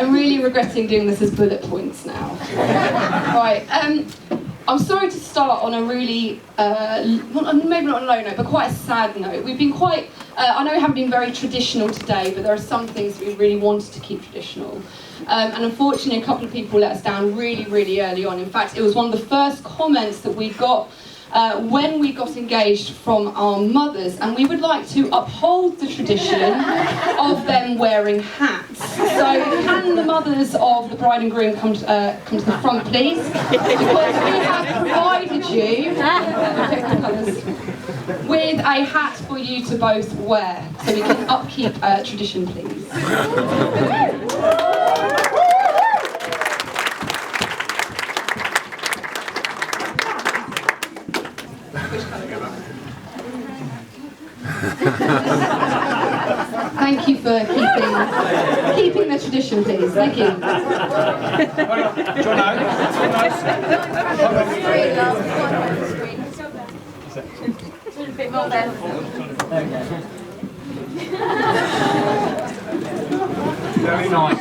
I'm really regretting doing this as bullet points now. Right, I'm sorry to start on a really, maybe not a low note, but quite a sad note. We've been quite, I know we haven't been very traditional today, but there are some things we really wanted to keep traditional. And unfortunately, a couple of people let us down really, really early on. In fact, it was one of the first comments that we got when we got engaged from our mothers, and we would like to uphold the tradition of them wearing hats. So can the mothers of the bride and groom come to the front, please? Because we have provided you with a hat for you to both wear, so we can upkeep tradition, please. Thank you for keeping the tradition, please. Thank you. Very nice.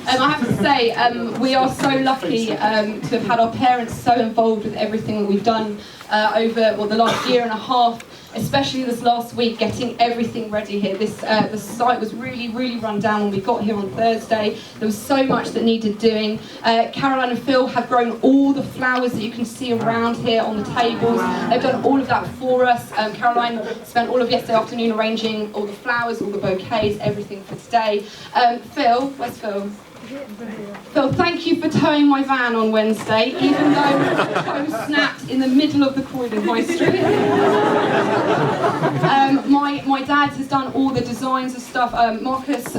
I have to say, we are so lucky to have had our parents so involved with everything that we've done over the last year and a half, especially this last week, getting everything ready here. The site was really, really run down when we got here on Thursday. There was so much that needed doing. Caroline and Phil have grown all the flowers that you can see around here on the tables. They've done all of that for us. Caroline spent all of yesterday afternoon arranging all the flowers, all the bouquets, everything for today. Phil, where's Phil? Phil, thank you for towing my van on Wednesday, even though the tow snapped in the middle of the Croydon High Street. My dad has done all the designs of stuff. Marcus,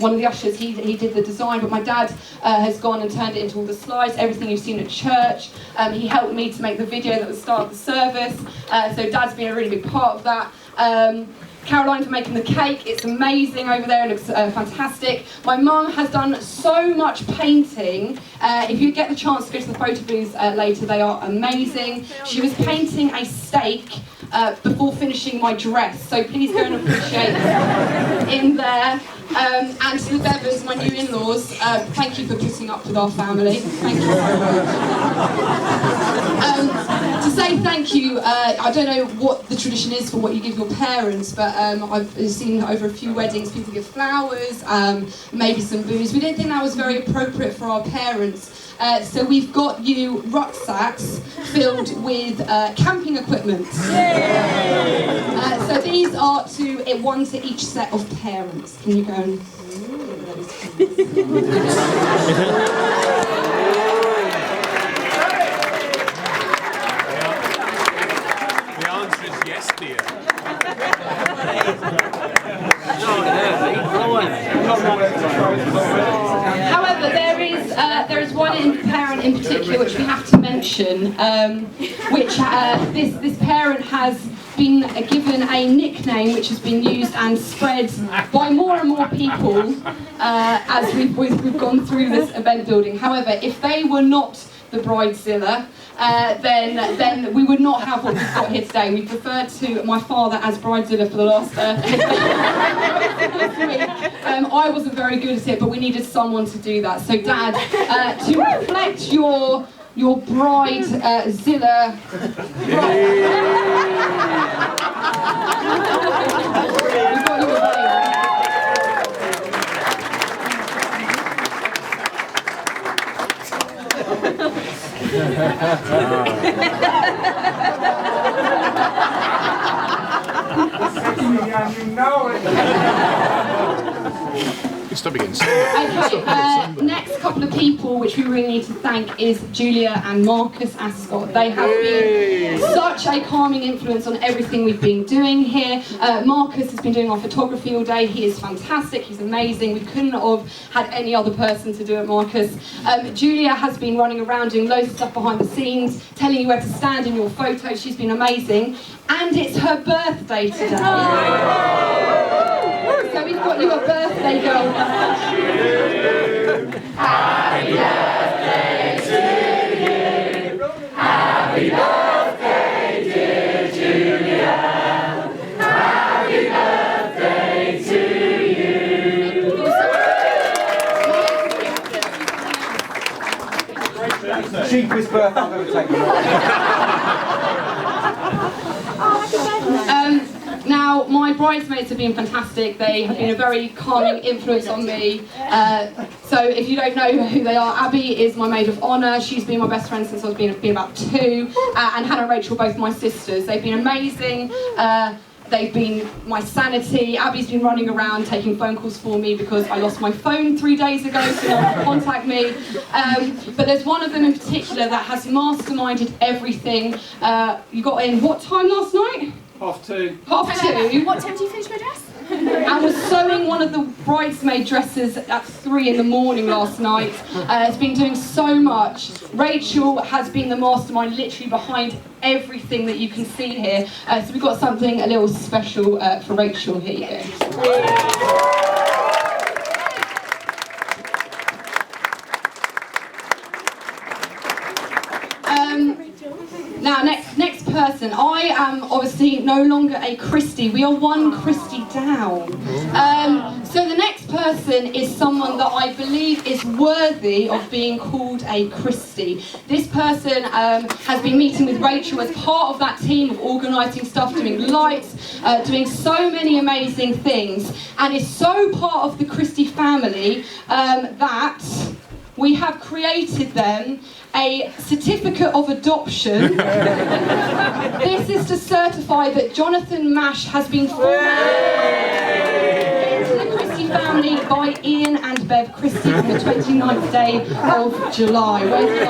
one of the ushers, he did the design, but my dad has gone and turned it into all the slides, everything you've seen at church. He helped me to make the video that was start of the service, so Dad's been a really big part of that. Caroline for making the cake, it's amazing over there, it looks fantastic. My mum has done so much painting. If you get the chance to go to the photo booths later, they are amazing. She was painting a steak before finishing my dress, so please go and appreciate in there. And to the Bevans, my new in-laws, thank you for putting up with our family. Thank you very much. To say thank you, I don't know what the tradition is for what you give your parents, but I've seen over a few weddings people give flowers, maybe some booze. We didn't think that was very appropriate for our parents. So we've got you rucksacks filled with camping equipment. So these are one to each set of parents. Can you go and... The answer is yes, dear. However, there is one parent in particular which we have to mention, which this parent has been given a nickname which has been used and spread by more and more people as we've gone through this event building. However, if they were not the Bridezilla, then we would not have what we've got here today. We preferred to my father as Bridezilla for the last week. I wasn't very good at it, but we needed someone to do that. So Dad, to reflect your Bridezilla. We've got you a veil. You know it. Stop again. Okay, next couple of people which we really need to thank is Julia and Marcus Ascot. They have been such a calming influence on everything we've been doing here. Marcus has been doing our photography all day. He is fantastic, he's amazing. We couldn't have had any other person to do it, Marcus. Julia has been running around doing loads of stuff behind the scenes, telling you where to stand in your photos. She's been amazing. And it's her birthday today. So we've got you a birthday girl. Happy birthday to you. Happy birthday, dear Julia. Happy birthday to you. cheapest birthday I've ever taken. Now, my bridesmaids have been fantastic. They have been a very calming influence on me. So if you don't know who they are, Abby is my maid of honour. She's been my best friend since I was been about 2. And Hannah and Rachel, both my sisters. They've been amazing. They've been my sanity. Abby's been running around taking phone calls for me because I lost my phone 3 days ago, so no one can contact me. But there's one of them in particular that has masterminded everything. You got in what time last night? 2:30. 2:30. What time do you finish my dress? And was sewing one of the bridesmaid dresses at 3 in the morning last night. Has been doing so much. Rachel has been the mastermind literally behind everything that you can see here. So we've got something a little special for Rachel here. Now, next person. I am obviously no longer a Christie. We are one Christie down. So the next person is someone that I believe is worthy of being called a Christie. This person has been meeting with Rachel as part of that team of organising stuff, doing lights, doing so many amazing things, and is so part of the Christie family that we have created them a certificate of adoption. This is to certify that Jonathan Mash has been formally into the Christie family by Ian and Bev Christie on the 29th day of July. Where's the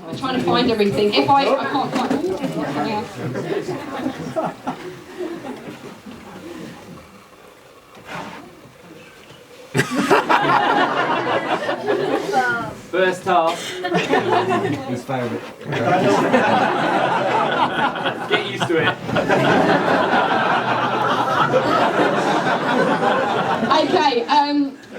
I'm trying to find everything. If I can't find it. First task. He's failed it. Get used to it. Okay,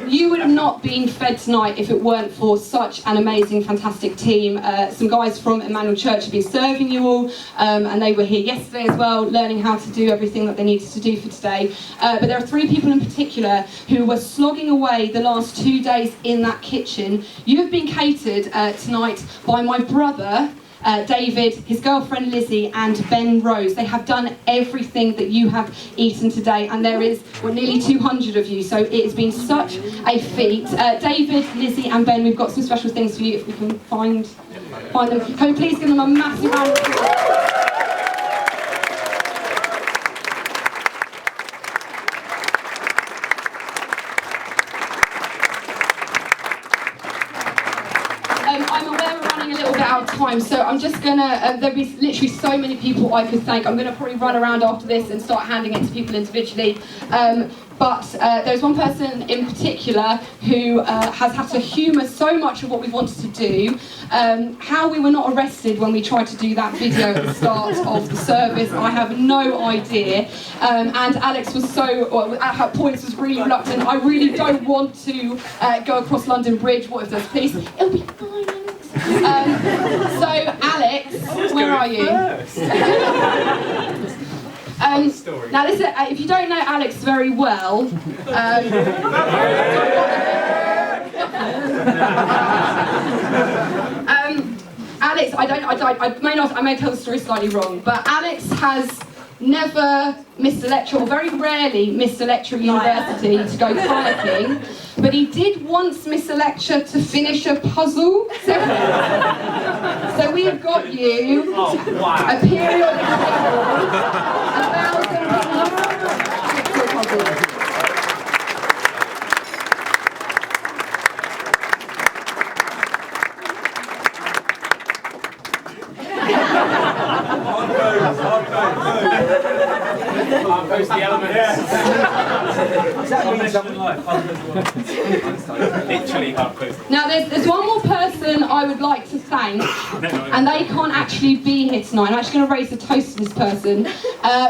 you would have not been fed tonight if it weren't for such an amazing, fantastic team. Some guys from Emmanuel Church have been serving you all, and they were here yesterday as well, learning how to do everything that they needed to do for today. But there are 3 people in particular who were slogging away the last 2 days in that kitchen. You have been catered tonight by my brother, David, his girlfriend Lizzie, and Ben Rose. They have done everything that you have eaten today, and there is nearly 200 of you, so it has been such a feat. David, Lizzie, and Ben, we've got some special things for you if we can find them. Can we please give them a massive round of applause? I'm aware we're running a little bit out of time, so I'm just gonna, there'll be literally so many people I could thank. I'm gonna probably run around after this and start handing it to people individually. But there's one person in particular who has had to humour so much of what we wanted to do. How we were not arrested when we tried to do that video at the start of the service, I have no idea. And Alex was at her points was really reluctant. I really don't want to go across London Bridge. What if there's police? It'll be fine, Alex. So Alex, where are you? Now listen, if you don't know Alex very well, Alex, I may tell the story slightly wrong, but Alex has never missed a lecture, or very rarely missed a lecture at university to go kayaking, but he did once miss a lecture to finish a puzzle. So we have got you a periodic table, 1,000 jigsaw puzzles. Post the elements. Literally can't post. Now there's one more person I would like to thank, and they can't actually be here tonight. I'm actually going to raise a toast to this person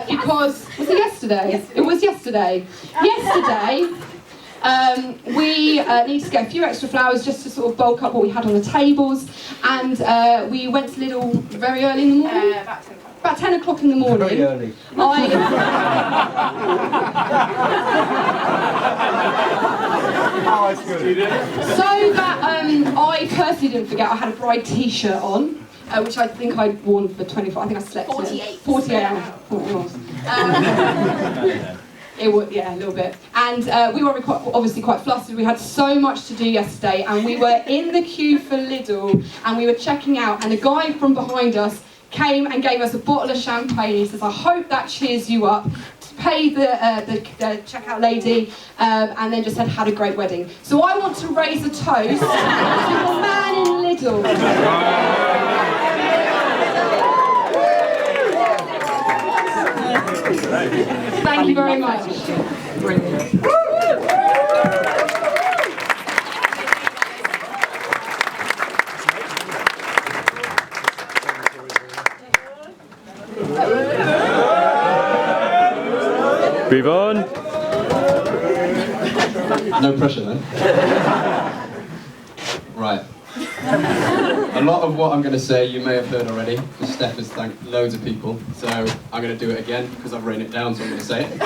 because was it yesterday? It was yesterday. Yesterday. We needed to get a few extra flowers just to sort of bulk up what we had on the tables, and we went to Lidl very early in the morning. About 10 o'clock. about 10 o'clock in the morning. Very early. Oh, it's good. So that I personally didn't forget, I had a bride t-shirt on, which I think I'd worn for 24, I think I slept 48. 48 hours. I thought it was. It would, yeah, a little bit. And we were obviously quite flustered. We had so much to do yesterday, and we were in the queue for Lidl, and we were checking out, and a guy from behind us came and gave us a bottle of champagne. He says, "I hope that cheers you up." Paid the checkout lady, and then just said, "Had a great wedding." So I want to raise a toast to the man in Lidl. Thank you very much. Brilliant. Bevan. No pressure then. Right. A lot of what I'm going to say you may have heard already, because Steph has thanked loads of people, so I'm going to do it again because I've written it down, so I'm going to say it.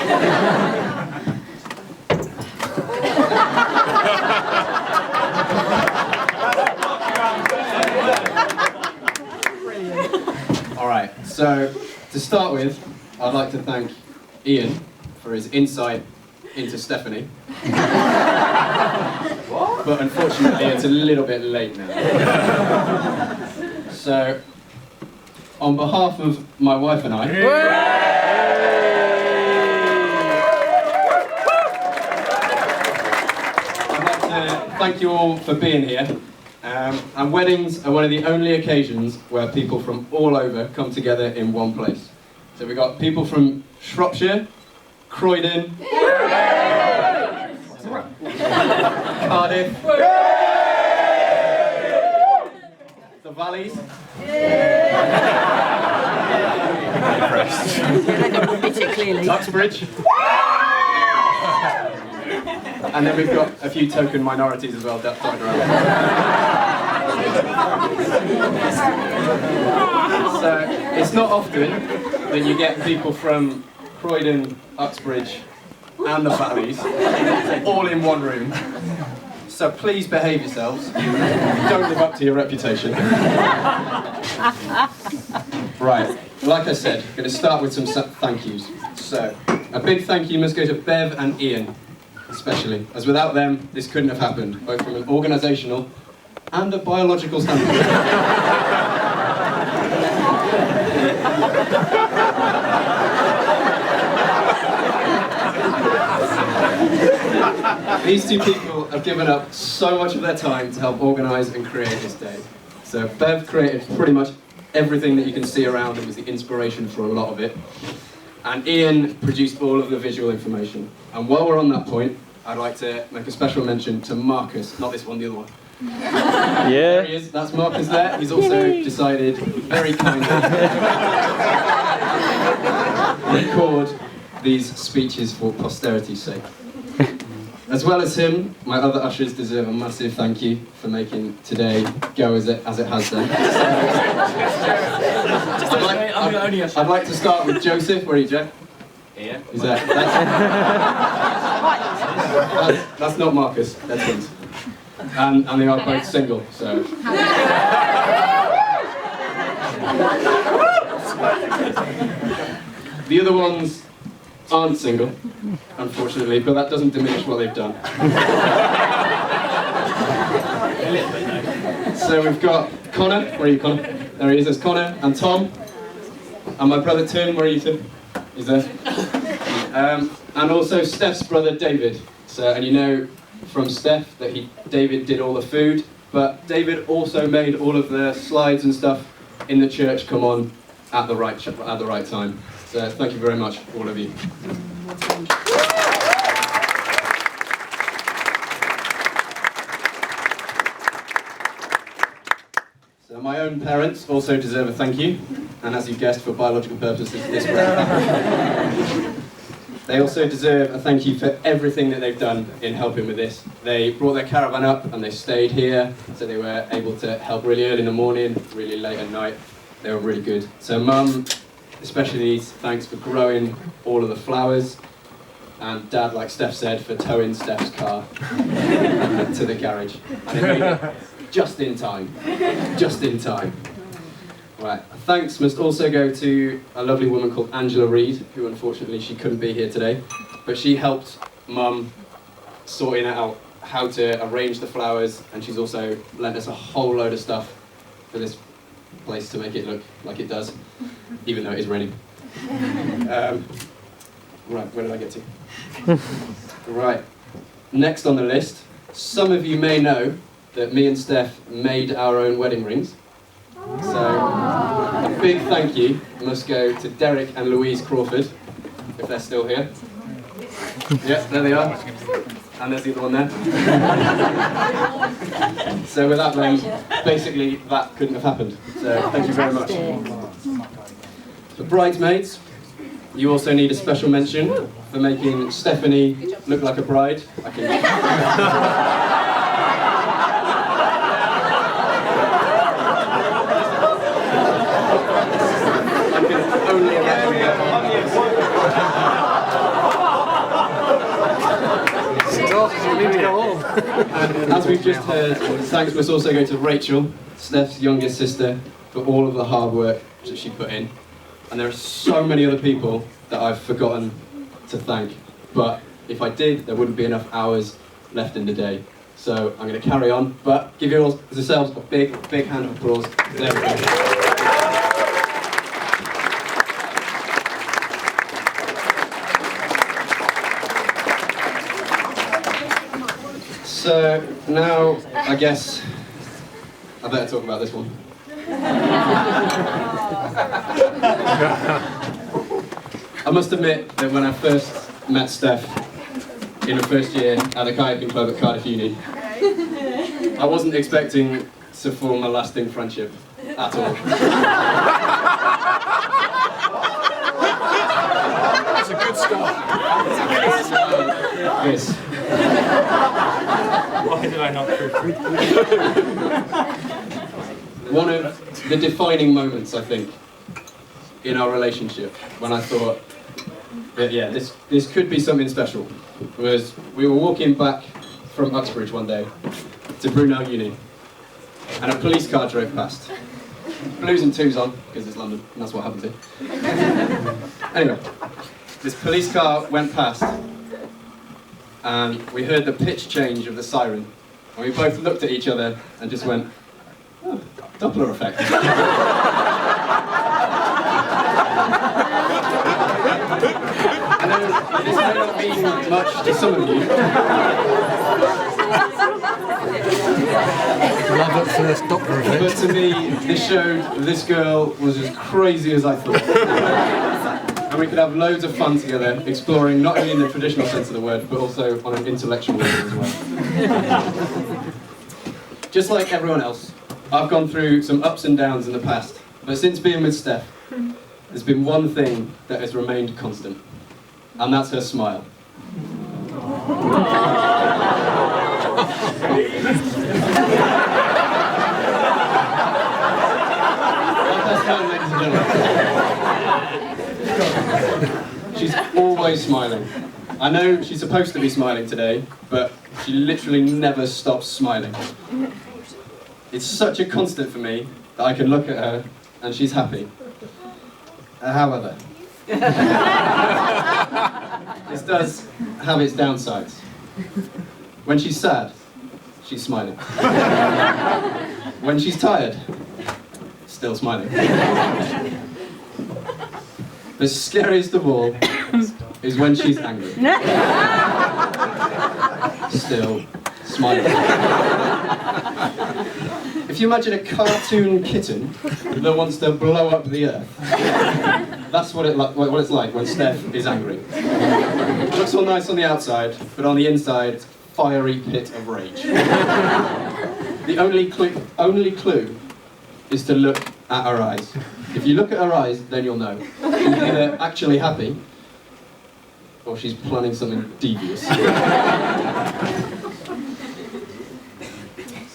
Alright, so to start with, I'd like to thank Ian for his insight into Stephanie. But unfortunately it's a little bit late now. So, on behalf of my wife and I, I'd like to thank you all for being here. And weddings are one of the only occasions where people from all over come together in one place. So we've got people from Shropshire, Croydon, Cardiff, the Valleys, Uxbridge, and then we've got a few token minorities as well dotted around. So it's not often that you get people from Croydon, Uxbridge, and the Valleys all in one room. So please behave yourselves. Don't live up to your reputation. Right, like I said, I'm going to start with some thank yous. So, a big thank you must go to Bev and Ian, especially, as without them, this couldn't have happened, both from an organisational and a biological standpoint. These two people have given up so much of their time to help organise and create this day. So Bev created pretty much everything that you can see around and was the inspiration for a lot of it. And Ian produced all of the visual information. And while we're on that point, I'd like to make a special mention to Marcus, not this one, the other one. Yeah. There he is, that's Marcus there. He's also decided, very kindly, to record these speeches for posterity's sake. As well as him, my other ushers deserve a massive thank you for making today go as it has done. I'd like to start with Joseph. Where are you, Joe? Here. Is that? That's not Marcus. That's his. And they are both single, so. The other ones aren't single, unfortunately, but that doesn't diminish what they've done. So we've got Connor, where are you, Connor? There he is, there's Connor, and Tom, and my brother Tim, where are you, Tim? He's there. And also Steph's brother David. So, and you know from Steph that David did all the food, but David also made all of the slides and stuff in the church come on at the right time. So thank you very much, all of you. So my own parents also deserve a thank you, and as you guessed, for biological purposes, this round. They also deserve a thank you for everything that they've done in helping with this. They brought their caravan up and they stayed here, so they were able to help really early in the morning, really late at night. They were really good. So Mum, especially these. Thanks for growing all of the flowers. And Dad, like Steph said, for towing Steph's car to the garage. And it made it just in time. Just in time. Right. Thanks must also go to a lovely woman called Angela Reed, who unfortunately she couldn't be here today. But she helped Mum sorting out how to arrange the flowers, and she's also lent us a whole load of stuff for this place to make it look like it does, even though it is raining. Right, where did I get to? Right, next on the list, some of you may know that me and Steph made our own wedding rings. So, a big thank you must go to Derek and Louise Crawford, if they're still here. Yeah, there they are. And there's the other one there. So without them, basically that couldn't have happened. So thank you very much. The bridesmaids, you also need a special mention for making Stephanie look like a bride. I can only imagine that. And as we've just heard, thanks must also go to Rachel, Steph's youngest sister, for all of the hard work that she put in. And there are so many other people that I've forgotten to thank, but if I did, there wouldn't be enough hours left in the day. So I'm going to carry on, but give yourselves a big, big hand of applause. There we go. So now, I guess, I better talk about this one. I must admit that when I first met Steph in the first year at the kayaking club at Cardiff Uni, I wasn't expecting to form a lasting friendship at all. That's a good start. Yes. Why did I not prove it? One of the defining moments, I think, in our relationship, when I thought that, yeah, this could be something special, was we were walking back from Uxbridge one day to Brunel Uni, and a police car drove past. Blues and twos on, because it's London, and that's what happens here. Anyway, this police car went past, and we heard the pitch change of the siren, and we both looked at each other and just went, oh, Doppler effect. I know this may not mean much to some of you. Love at first Doppler effect. But to me, this showed this girl was as crazy as I thought. And we could have loads of fun together, exploring not only in the traditional sense of the word, but also on an intellectual level as well. Just like everyone else, I've gone through some ups and downs in the past, but since being with Steph, there's been one thing that has remained constant, and that's her smile. Ladies and gentlemen. She's always smiling. I know she's supposed to be smiling today, but she literally never stops smiling. It's such a constant for me that I can look at her and she's happy. However, this does have its downsides. When she's sad, she's smiling. When she's tired, still smiling. The scariest of all is when she's angry. Still smiling. If you imagine a cartoon kitten that wants to blow up the earth, that's what it's like when Steph is angry. It looks all nice on the outside, but on the inside, it's a fiery pit of rage. The only clue is to look at her eyes. If you look at her eyes, then you'll know. She's either actually happy, or she's planning something devious.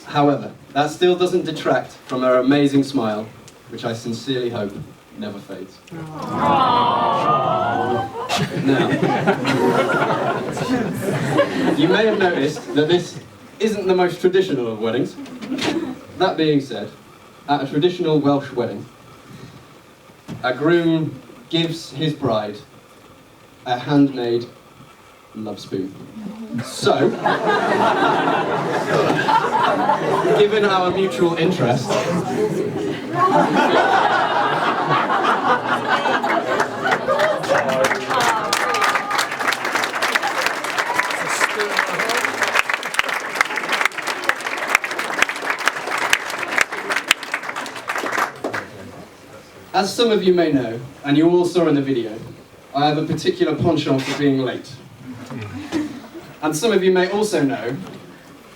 However, that still doesn't detract from her amazing smile, which I sincerely hope never fades. Now, you may have noticed that this isn't the most traditional of weddings. That being said, at a traditional Welsh wedding, a groom gives his bride a handmade love spoon. So, given our mutual interest, as some of you may know, and you all saw in the video, I have a particular penchant for being late. And some of you may also know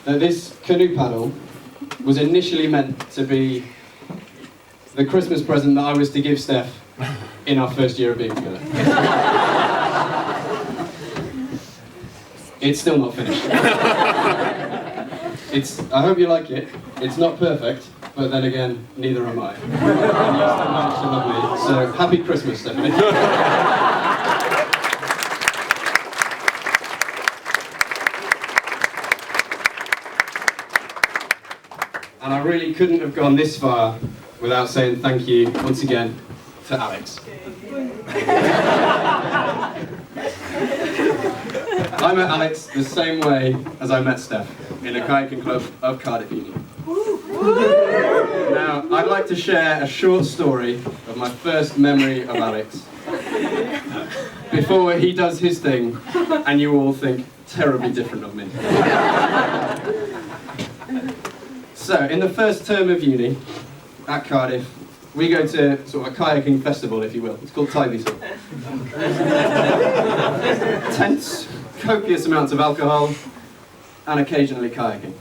that this canoe paddle was initially meant to be the Christmas present that I was to give Steph in our first year of being together. It's still not finished. I hope you like it. It's not perfect, but then again, neither am I. And you still managed to love me. So, happy Christmas, Stephanie. And I really couldn't have gone this far without saying thank you once again to Alex. I met Alex the same way as I met Steph, in a kayaking club of Cardiff Uni. Now, I'd like to share a short story of my first memory of Alex before he does his thing and you all think terribly different of me. So, in the first term of uni at Cardiff, we go to sort of a kayaking festival, if you will. It's called Tyleysville. Tense, copious amounts of alcohol, and occasionally kayaking.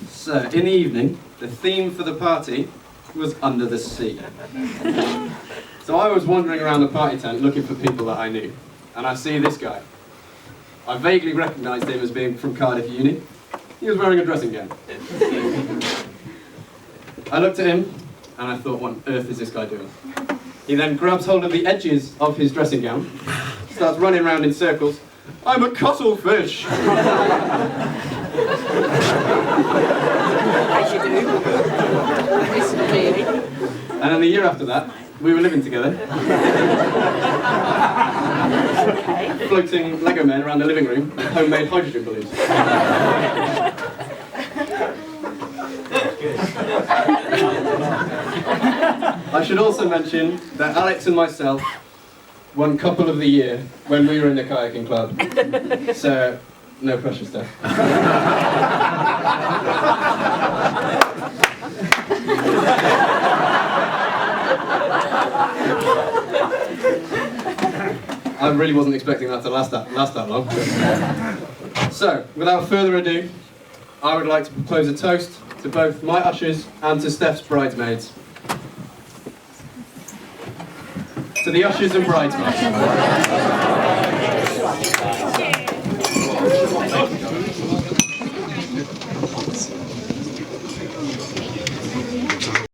So, in the evening, the theme for the party was under the sea. So I was wandering around the party tent looking for people that I knew, and I see this guy. I vaguely recognised him as being from Cardiff Uni. He was wearing a dressing gown. I looked at him, and I thought, what on earth is this guy doing? He then grabs hold of the edges of his dressing gown, starts running around in circles. I'm a cuttlefish! As you do. It's really. And then the year after that, we were living together. Okay. Floating Lego men around the living room with homemade hydrogen balloons. I should also mention that Alex and myself won Couple of the Year when we were in the kayaking club. So, no pressure, Steph. I really wasn't expecting that to last that long. So, without further ado, I would like to propose a toast to both my ushers and to Steph's bridesmaids. To the ushers and bridesmaids.